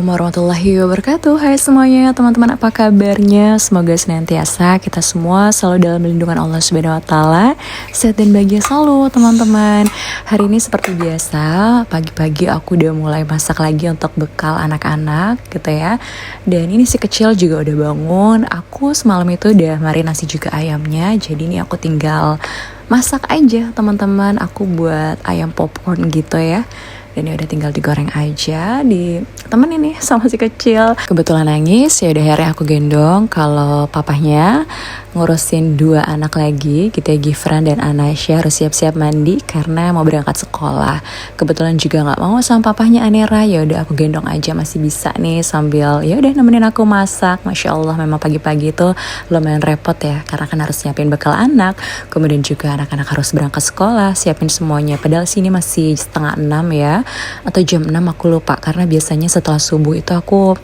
Assalamualaikum warahmatullahi wabarakatuh. Hai semuanya teman-teman, apa kabarnya? Semoga senantiasa kita semua selalu dalam lindungan Allah Subhanahu Wa Taala, sehat dan bahagia selalu teman-teman. Hari ini seperti biasa, pagi-pagi aku udah mulai masak lagi untuk bekal anak-anak gitu ya. Dan ini si kecil juga udah bangun. Aku semalam itu udah marinasi juga ayamnya. Jadi ini aku tinggal masak aja teman-teman. Aku buat ayam popcorn gitu ya. Dan ya udah tinggal digoreng aja, ditemenin nih sama si kecil. Kebetulan nangis, ya udah akhirnya aku gendong kalau papahnya ngurusin dua anak lagi gitu ya, Gifran dan Anasya harus siap-siap mandi karena mau berangkat sekolah. Kebetulan juga nggak mau sama papahnya Anera, ya udah aku gendong aja, masih bisa nih sambil ya udah nemenin aku masak. Masya Allah memang pagi-pagi itu lumayan repot ya, karena kan harus nyiapin bekal anak, kemudian juga anak-anak harus berangkat sekolah, siapin semuanya. Padahal sini masih 5:30 ya, atau jam 6 aku lupa, karena biasanya setelah subuh itu aku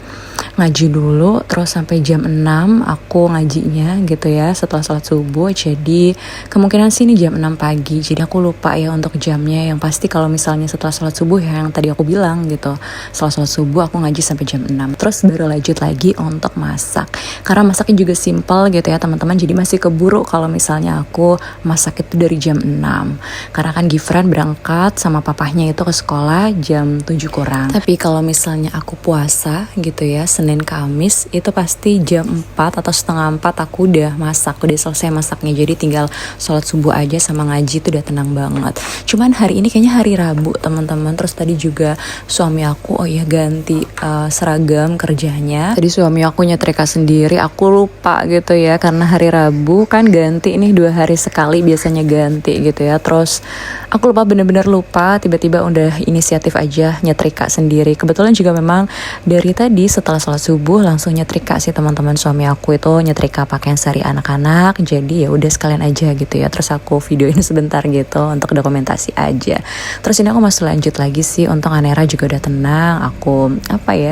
ngaji dulu, terus sampai jam 6 aku ngajinya gitu ya setelah sholat subuh. Jadi kemungkinan sini jam 6 pagi, jadi aku lupa ya untuk jamnya. Yang pasti kalau misalnya setelah sholat subuh ya, yang tadi aku bilang gitu, setelah sholat subuh aku ngaji sampai jam 6, terus baru lanjut lagi untuk masak. Karena masaknya juga simple gitu ya teman-teman, jadi masih keburu kalau misalnya aku masak itu dari jam 6, karena kan Gifran berangkat sama papahnya itu ke sekolah jam 7 kurang. Tapi kalau misalnya aku puasa gitu ya, Senin Kamis itu pasti jam 4 atau setengah 4 aku udah masak, udah selesai masaknya. Jadi tinggal sholat subuh aja sama ngaji itu udah tenang banget. Cuman hari ini kayaknya hari Rabu teman-teman. Terus tadi juga suami aku ganti seragam kerjanya. Tadi suami aku nyetrika sendiri, aku lupa gitu ya, karena hari Rabu kan ganti, ini 2 hari sekali biasanya ganti gitu ya. Terus aku lupa, bener-bener lupa, tiba-tiba udah inisiatif aja nyetrika sendiri. Kebetulan juga memang dari tadi setelah sholat subuh langsung nyetrika sih teman-teman. Suami aku itu nyetrika pakaian sehari anak-anak, jadi ya udah sekalian aja gitu ya. Terus aku videoin sebentar gitu untuk dokumentasi aja. Terus ini aku masih lanjut lagi sih, untuk Anera juga udah tenang. Aku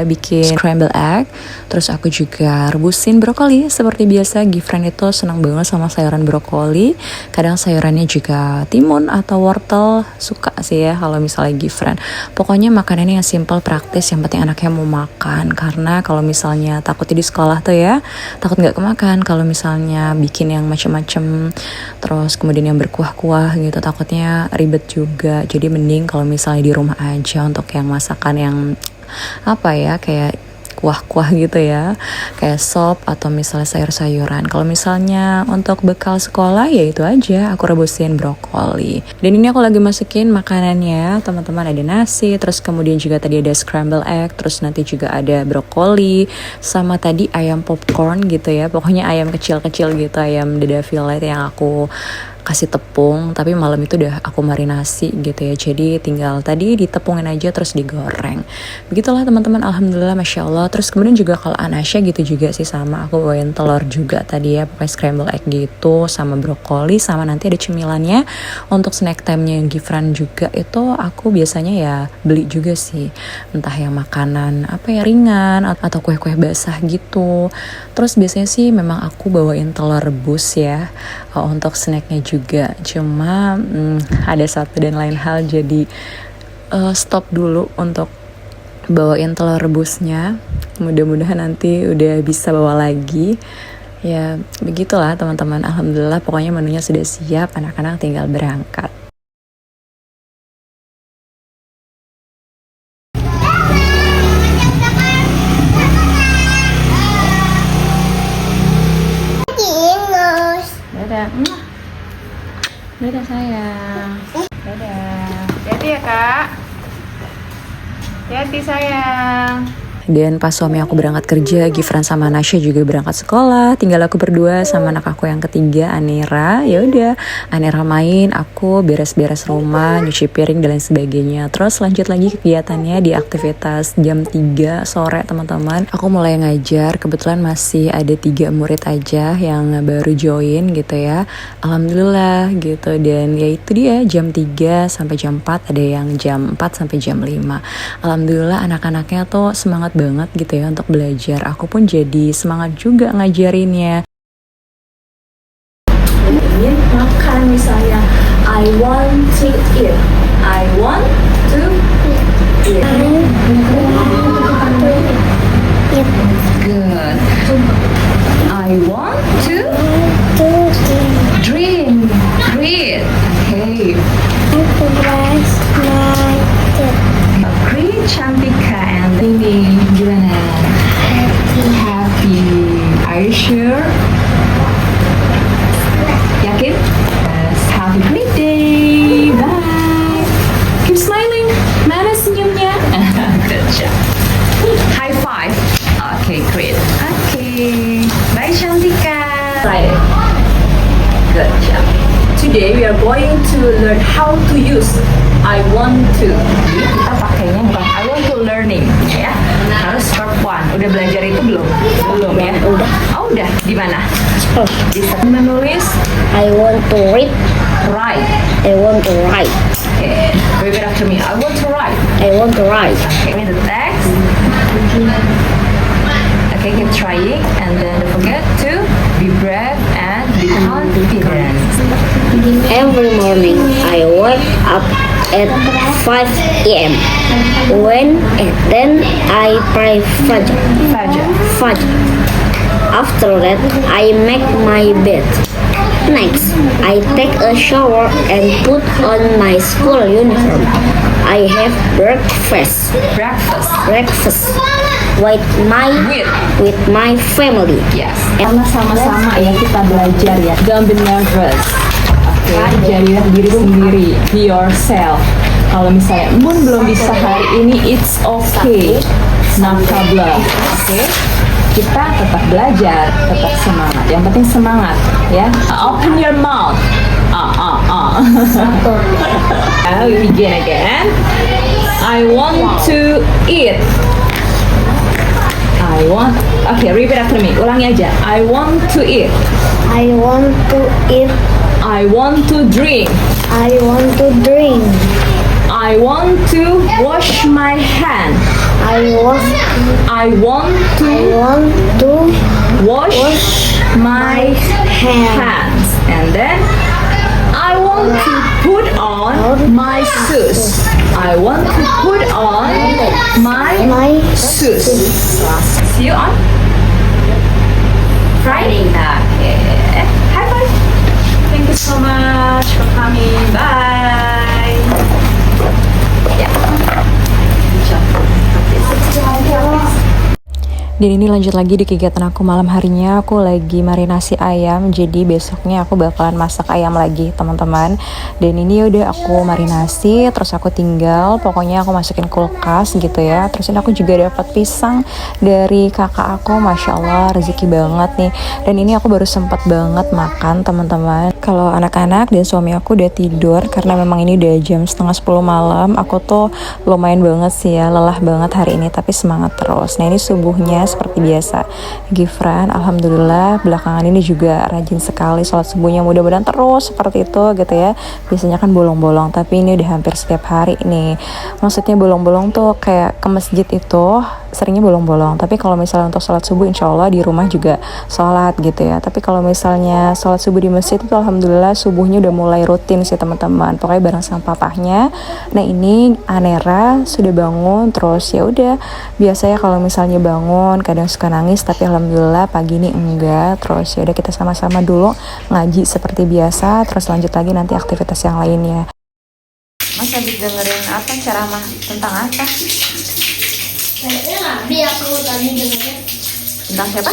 bikin scramble egg, terus aku juga rebusin brokoli seperti biasa. Gifran itu senang banget sama sayuran brokoli, kadang sayurannya juga timun atau wortel, suka sih ya kalau misalnya Gifran. Pokoknya makanannya yang simple, praktis, yang penting anaknya mau makan. Karena kalau misalnya takutnya di sekolah tuh ya, takut nggak kemakan kalau misalnya bikin yang macem-macem, terus kemudian yang berkuah-kuah gitu, takutnya ribet juga. Jadi mending kalau misalnya di rumah aja untuk yang masakan yang kayak kuah-kuah gitu ya, kayak sop atau misalnya sayur-sayuran. Kalau misalnya untuk bekal sekolah ya itu aja, aku rebusin brokoli. Dan ini aku lagi masukin makanannya teman-teman, ada nasi, terus kemudian juga tadi ada scramble egg, terus nanti juga ada brokoli, sama tadi ayam popcorn gitu ya. Pokoknya ayam kecil-kecil gitu, ayam dada fillet yang aku kasih tepung, tapi malam itu udah aku marinasi gitu ya. Jadi tinggal tadi ditepungin aja terus digoreng. Begitulah teman-teman, alhamdulillah, masya Allah. Terus kemudian juga kalau Anasya gitu juga sih, sama aku bawain telur juga tadi ya, pokoknya scramble egg gitu, sama brokoli, sama nanti ada cemilannya. Untuk snack time-nya yang Gifran juga itu aku biasanya ya beli juga sih, entah yang makanan ringan atau kue-kue basah gitu. Terus biasanya sih memang aku bawain telur rebus ya untuk snacknya juga. Cuma ada satu dan lain hal, jadi stop dulu untuk bawain telur rebusnya. Mudah-mudahan nanti udah bisa bawa lagi. Ya begitulah teman-teman, alhamdulillah pokoknya menunya sudah siap, anak-anak tinggal berangkat. Dadah sayang. Dadah. Hati-hati ya kak. Hati-hati sayang. Dan pas suami aku berangkat kerja, Gifran sama Anasya juga berangkat sekolah. Tinggal aku berdua sama anak aku yang ketiga, Anera. Ya udah, Anera main, aku beres-beres rumah, nyuci piring dan lain sebagainya. Terus lanjut lagi kegiatannya di aktivitas jam 3 sore teman-teman. Aku mulai ngajar, kebetulan masih ada 3 murid aja yang baru join gitu ya. Alhamdulillah gitu. Dan ya itu dia, jam 3 sampai jam 4, ada yang jam 4 sampai jam 5. Alhamdulillah anak-anaknya tuh semangat banget gitu ya untuk belajar. Aku pun jadi semangat juga ngajarinnya. Ingin makan misalnya, I want to eat, I want to eat. I want to dream. Great. Okay. Great, Cantika and Mimi. Gimana? Happy. Are you sure? Yakin? Yes. Have a great day. Bye. Keep smiling. Mana senyumnya? Good job. High five. Okay, great. Okay. Bye, Cantika. Right. Good job. Today we are going to learn how to use I want to. Jadi kita pakainya bukan I want to learning ya. Harus verb one. Udah belajar itu belum? Belum ya? Udah. Oh, udah. Di mana? Bisa menulis I want to read. write. I want to write. Okay. Repeat after me. I want to write. I want to write. Okay, read the text. Okay, keep trying and then don't forget to be brave and be confident. Every morning I wake up at 5 a.m. Then I pray Fajr. Fajr. Fajr. After that I make my bed. Next, I take a shower and put on my school uniform. I have breakfast. Breakfast. With my family. Yes. Karena sama-sama ya kita belajar ya. Don't be nervous. Oke, jadilah diri sendiri. Be yourself. Kalau misalnya Bun belum bisa hari ini, it's okay. No problem. Oke. Kita tetap belajar, tetap semangat. Yang penting semangat, ya. Open your mouth. We begin again. I want to eat. Okay, repeat after me. Ulangi aja. I want to eat. I want to eat. I want to drink. I want to drink. I want to wash my hand. I want to wash my hands. And then I want to put on my shoes. I want to put on my shoes. See you on Friday. Okay. High five. Thank you so much for coming. Bye. Yeah. Good job. Dan ini lanjut lagi di kegiatan aku malam harinya. Aku lagi marinasi ayam, jadi besoknya aku bakalan masak ayam lagi teman-teman. Dan ini udah aku marinasi, terus aku tinggal, pokoknya aku masukin kulkas gitu ya. Terus ini aku juga dapat pisang dari kakak aku, masya Allah rezeki banget nih. Dan ini aku baru sempat banget makan teman-teman. Kalau anak-anak dan suami aku udah tidur karena memang ini udah jam 9:30 malam. Aku tuh lumayan banget sih ya, lelah banget hari ini, tapi semangat terus. Nah ini subuhnya seperti biasa. Gifran alhamdulillah belakangan ini juga rajin sekali sholat subuhnya, mudah-mudahan terus seperti itu gitu ya. Biasanya kan bolong-bolong, tapi ini udah hampir setiap hari nih. Maksudnya bolong-bolong tuh kayak ke masjid itu seringnya bolong-bolong, tapi kalau misalnya untuk sholat subuh insya Allah di rumah juga sholat gitu ya. Tapi kalau misalnya sholat subuh di masjid itu alhamdulillah subuhnya udah mulai rutin sih teman-teman, pokoknya bareng sama papahnya. Nah ini Anera sudah bangun, terus ya udah biasanya kalau misalnya bangun kadang suka nangis, tapi alhamdulillah pagi ini enggak. Terus ya udah kita sama-sama dulu ngaji seperti biasa, terus lanjut lagi nanti aktivitas yang lainnya. Mas habis dengerin apa ceramah tentang apa? Nabi aku tadi dengarnya. Tentang siapa?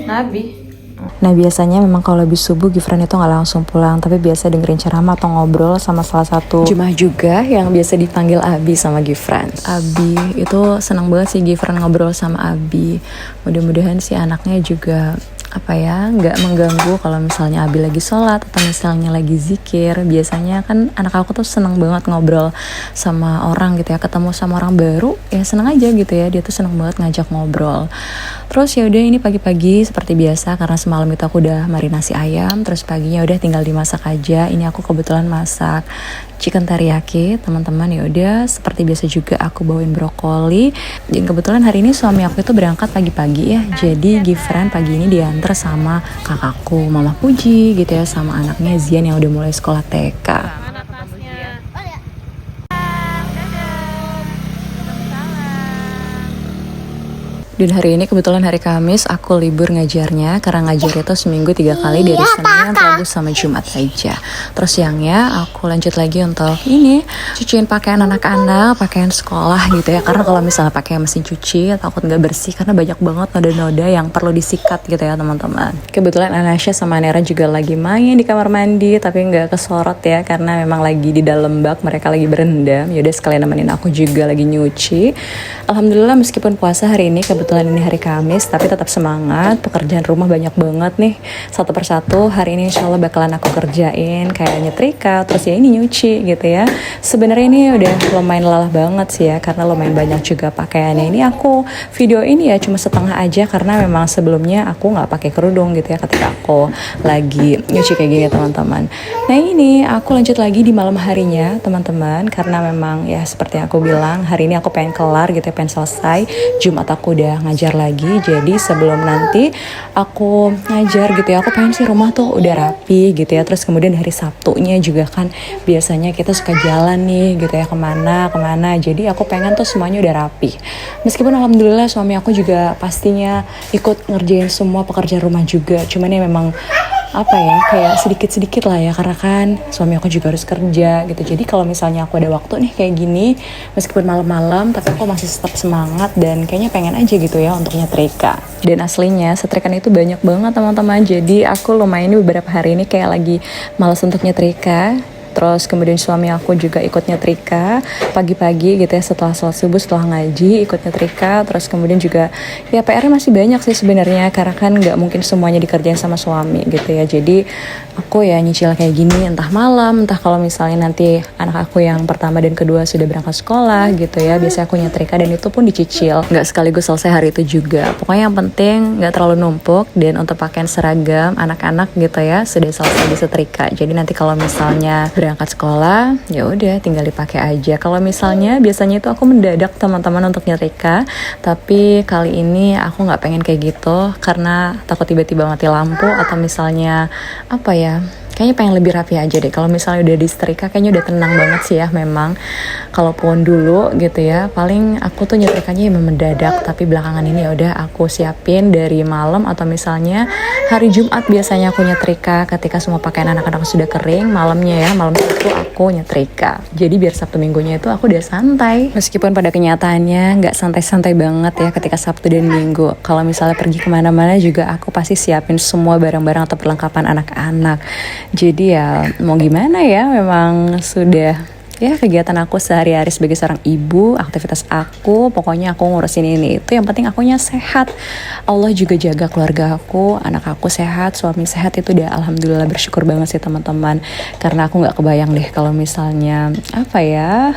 Nabi. Nah biasanya memang kalau habis subuh Gifran itu nggak langsung pulang, tapi biasa dengerin ceramah atau ngobrol sama salah satu jemaah juga yang biasa dipanggil Abi sama Gifran. Abi itu senang banget sih Gifran ngobrol sama Abi. Mudah-mudahan si anaknya juga nggak mengganggu kalau misalnya Abi lagi sholat atau misalnya lagi zikir. Biasanya kan anak aku tuh seneng banget ngobrol sama orang gitu ya, ketemu sama orang baru ya seneng aja gitu ya, dia tuh seneng banget ngajak ngobrol. Terus ya udah ini pagi-pagi seperti biasa karena semalam itu aku udah marinasi ayam, terus paginya udah tinggal dimasak aja. Ini aku kebetulan masak chicken teriyaki teman-teman. Ya udah seperti biasa juga aku bawain brokoli, dan kebetulan hari ini suami aku itu berangkat pagi-pagi ya, jadi Gifran pagi ini diantar sama kakakku Mama Puji gitu ya, sama anaknya Zian yang udah mulai sekolah TK. Dan hari ini kebetulan hari Kamis aku libur ngajarnya, karena ngajar itu seminggu 3 kali dari Senin, Rabu sama Jumat aja. Terus siangnya aku lanjut lagi untuk ini cuciin pakaian anak-anak, pakaian sekolah gitu ya, karena kalau misalnya pakai mesin cuci takut nggak bersih karena banyak banget noda-noda yang perlu disikat gitu ya teman-teman. Kebetulan Anasya sama Nera juga lagi main di kamar mandi tapi nggak kesorot ya, karena memang lagi di dalam bak, mereka lagi berendam. Yaudah sekalian nemenin aku juga lagi nyuci. Alhamdulillah meskipun puasa hari ini, kebetulan ini hari Kamis, tapi tetap semangat. Pekerjaan rumah banyak banget nih, satu persatu hari ini insya Allah bakalan aku kerjain, kayak nyetrika, terus ya ini nyuci gitu ya. Sebenarnya ini udah lumayan lelah banget sih ya, karena lumayan banyak juga pakaiannya. Ini aku video ini ya cuma setengah aja, karena memang sebelumnya aku nggak pakai kerudung gitu ya ketika aku lagi nyuci kayak gini teman-teman. Nah ini aku lanjut lagi di malam harinya teman-teman, karena memang ya seperti yang aku bilang, hari ini aku pengen kelar gitu ya, pengen selesai. Jumat aku udah ngajar lagi, jadi sebelum nanti aku ngajar gitu ya, aku pengen sih rumah tuh udah rapi gitu ya. Terus kemudian hari Sabtunya juga kan biasanya kita suka jalan nih gitu ya, kemana, jadi aku pengen tuh semuanya udah rapi. Meskipun alhamdulillah suami aku juga pastinya ikut ngerjain semua pekerjaan rumah juga, cuman ya memang apa ya, kayak sedikit-sedikit lah ya, karena kan suami aku juga harus kerja gitu. Jadi kalau misalnya aku ada waktu nih kayak gini, meskipun malam-malam, tapi aku masih tetap semangat dan kayaknya pengen aja gitu ya untuk nyetrika. Dan aslinya setrikaan itu banyak banget teman-teman, jadi aku lumayan ini beberapa hari ini kayak lagi malas untuk nyetrika. Terus kemudian suami aku juga ikut nyetrika pagi-pagi gitu ya, setelah sholat subuh, setelah ngaji ikut nyetrika. Terus kemudian juga ya PR-nya masih banyak sih sebenarnya, karena kan nggak mungkin semuanya dikerjain sama suami gitu ya. Jadi aku ya nyicil kayak gini, entah malam, entah kalau misalnya nanti anak aku yang pertama dan kedua sudah berangkat sekolah gitu ya, biasanya aku nyetrika dan itu pun dicicil, nggak sekaligus selesai hari itu juga. Pokoknya yang penting nggak terlalu numpuk. Dan untuk pakaian seragam anak-anak gitu ya sudah selesai disetrika, jadi nanti kalau misalnya berangkat sekolah ya udah tinggal dipakai aja. Kalau misalnya biasanya itu aku mendadak teman-teman untuk nyetrika, tapi kali ini aku nggak pengen kayak gitu karena takut tiba-tiba mati lampu, atau misalnya apa ya, kayaknya pengen lebih rapi aja deh. Kalau misalnya udah disetrika kayaknya udah tenang banget sih ya. Memang kalaupun dulu gitu ya, paling aku tuh nyetrikanya emang mendadak, tapi belakangan ini ya udah aku siapin dari malam, atau misalnya hari Jumat biasanya aku nyetrika ketika semua pakaian anak-anak sudah kering. Malamnya ya, malam itu aku nyetrika, jadi biar Sabtu Minggunya itu aku udah santai. Meskipun pada kenyataannya nggak santai-santai banget ya ketika Sabtu dan Minggu. Kalau misalnya pergi kemana-mana juga aku pasti siapin semua barang-barang atau perlengkapan anak-anak. Jadi ya mau gimana ya, memang sudah ya kegiatan aku sehari-hari sebagai seorang ibu, aktivitas aku, pokoknya aku ngurusin ini itu. Yang penting akunya sehat, Allah juga jaga keluarga aku, anak aku sehat, suami sehat, itu udah alhamdulillah bersyukur banget sih teman-teman. Karena aku nggak kebayang deh kalau misalnya apa ya,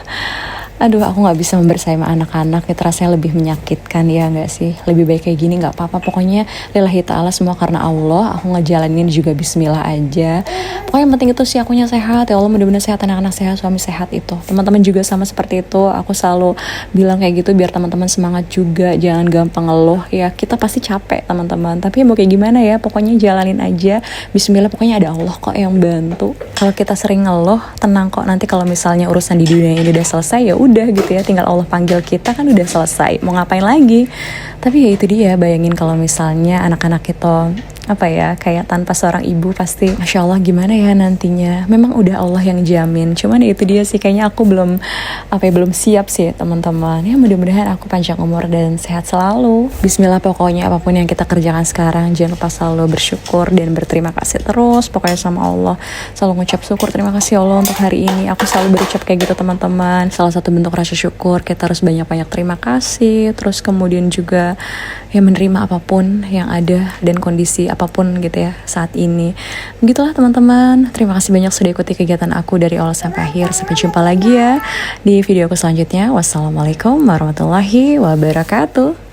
aduh aku nggak bisa membersamai sama anak-anak, itu rasanya lebih menyakitkan ya nggak sih. Lebih baik kayak gini, nggak apa-apa, pokoknya lillahi ta'ala, semua karena Allah. Aku ngejalanin juga bismillah aja. Pokoknya yang penting itu sih akunya sehat ya Allah, mudah-mudahan sehat, anak-anak sehat, suami sehat. Itu teman-teman juga sama seperti itu. Aku selalu bilang kayak gitu biar teman-teman semangat juga, jangan gampang ngeluh ya. Kita pasti capek teman-teman, tapi mau kayak gimana ya, pokoknya jalanin aja, bismillah, pokoknya ada Allah kok yang bantu. Kalau kita sering ngeluh, tenang kok, nanti kalau misalnya urusan di dunia ini udah selesai ya udah gitu ya, tinggal Allah panggil kita kan udah selesai, mau ngapain lagi. Tapi ya itu dia, bayangin kalau misalnya anak-anak itu apa ya, kayak tanpa seorang ibu pasti Masya Allah gimana ya nantinya. Memang udah Allah yang jamin, cuman ya itu dia sih, kayaknya aku belum apa ya, belum siap sih teman-teman. Ya mudah-mudahan aku panjang umur dan sehat selalu. Bismillah, pokoknya apapun yang kita kerjakan sekarang jangan lupa selalu bersyukur dan berterima kasih terus pokoknya sama Allah. Selalu ngucap syukur, terima kasih Allah untuk hari ini. Aku selalu berucap kayak gitu teman-teman. Salah satu bentuk rasa syukur kita harus banyak-banyak terima kasih, terus kemudian juga ya menerima apapun yang ada dan kondisi apapun gitu ya saat ini. Begitulah teman-teman, terima kasih banyak sudah ikuti kegiatan aku dari awal sampai akhir. Sampai jumpa lagi ya di video aku selanjutnya. Wassalamualaikum warahmatullahi wabarakatuh.